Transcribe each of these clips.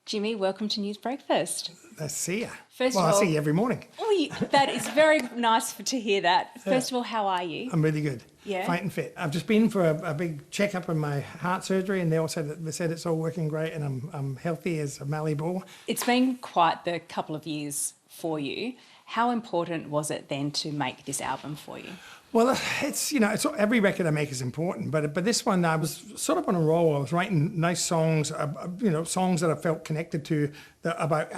Jimmy, welcome to News Breakfast. I see you. First Well, of all, I see you every morning. that is very nice to hear that. First of all, how are you? I'm really good. Yeah. Fight and fit. I've just been for a big checkup in my heart surgery, and they said it's all working great, and I'm healthy as a mallee bull. It's been quite the couple of years for you. How important was it then to make this album for you? Well, it's every record I make is important, but this one I was sort of on a roll. I was writing nice songs, songs that I felt connected to, about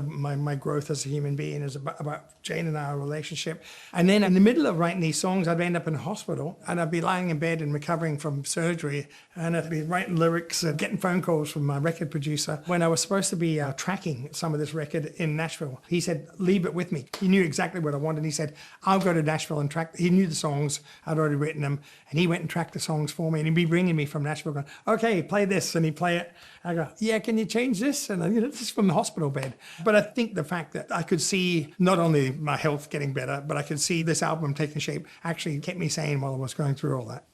my growth as a human being, is about Jane and our relationship. And then in the middle of writing these songs, I'd end up in hospital, and I'd be lying in bed and recovering from surgery, and I'd be writing lyrics and getting phone calls from my record producer. When I was supposed to be tracking some of this record in Nashville, he said, "Leave it with me." He knew exactly what I wanted. He said, "I'll go to Nashville and track." He knew the songs, I'd already written them, and he went and tracked the songs for me, and he'd be ringing me from Nashville going, "Okay, play this," and he'd play it. I go, "Yeah, can you change this?" And this is from the hospital bed. But I think the fact that I could see not only my health getting better, but I could see this album taking shape actually kept me sane while I was going through all that.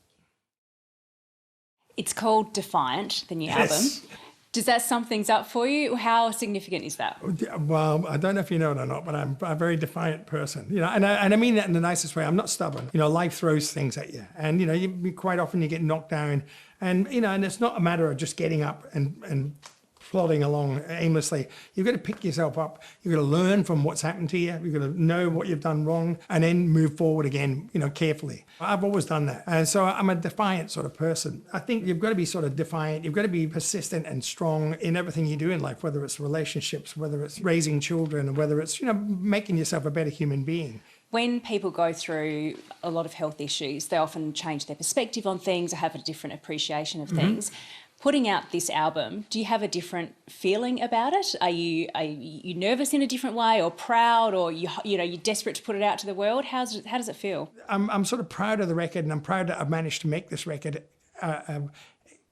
It's called Defiant, the new album. Does that sum things up for you? How significant is that? Well, I don't know if you know it or not, but I'm a very defiant person, and I mean that in the nicest way. I'm not stubborn. Life throws things at you, and quite often you get knocked down, and it's not a matter of just getting up and plodding along aimlessly. You've got to pick yourself up. You've got to learn from what's happened to you. You've got to know what you've done wrong and then move forward again, carefully. I've always done that. And so I'm a defiant sort of person. I think you've got to be sort of defiant. You've got to be persistent and strong in everything you do in life, whether it's relationships, whether it's raising children, whether it's, making yourself a better human being. When people go through a lot of health issues, they often change their perspective on things or have a different appreciation of things. Putting out this album, do you have a different feeling about it? Are you nervous in a different way, or proud, or you're desperate to put it out to the world? How does it feel? I'm sort of proud of the record, and I'm proud that I've managed to make this record,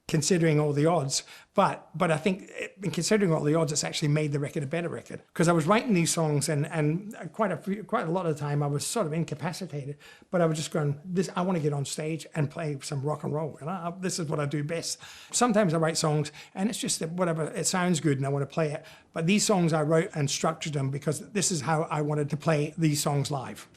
considering all the odds. But I think, in considering all the odds, it's actually made the record a better record. Because I was writing these songs, and quite a lot of the time I was sort of incapacitated. But I was just going, I want to get on stage and play some rock and roll. And this is what I do best. Sometimes I write songs, and it's just that whatever, it sounds good and I want to play it. But these songs I wrote and structured them because this is how I wanted to play these songs live.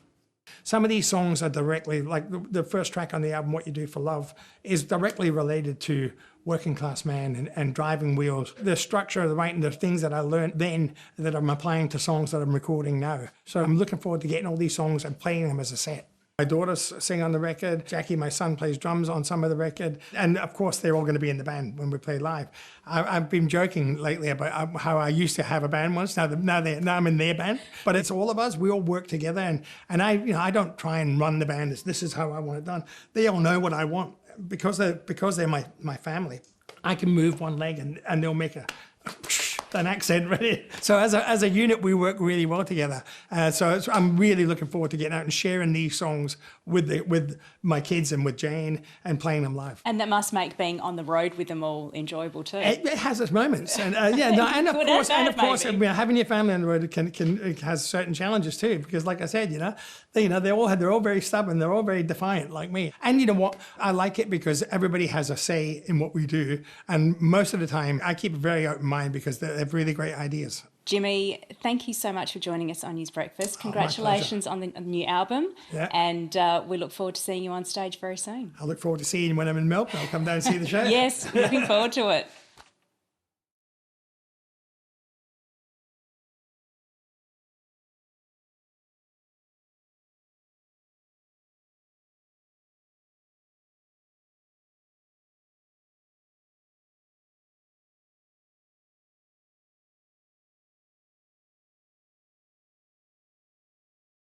Some of these songs are directly, like the first track on the album, What You Do for Love, is directly related to working class man and driving wheels. The structure of the writing, the things that I learned then that I'm applying to songs that I'm recording now. So I'm looking forward to getting all these songs and playing them as a set. My daughters sing on the record. Jackie, my son, plays drums on some of the record. And of course, they're all going to be in the band when we play live. I've been joking lately about how I used to have a band once. Now I'm in their band. But it's all of us. We all work together. And I don't try and run the band as this is how I want it done. They all know what I want. Because they're my family. I can move one leg and they'll make an accent ready. So as a unit, we work really well together. So I'm really looking forward to getting out and sharing these songs with my kids and with Jane and playing them live. And that must make being on the road with them all enjoyable too. It has its moments, and of course, having your family on the road it has certain challenges too. Because, like I said, they're all very stubborn. They're all very defiant, like me. And you know what? I like it because everybody has a say in what we do, and most of the time, I keep a very open mind because they have really great ideas. Jimmy, thank you so much for joining us on News Breakfast. Congratulations on the new album. Yeah. And we look forward to seeing you on stage very soon. I look forward to seeing you when I'm in Melbourne. I'll come down and see the show. Yes, looking forward to it.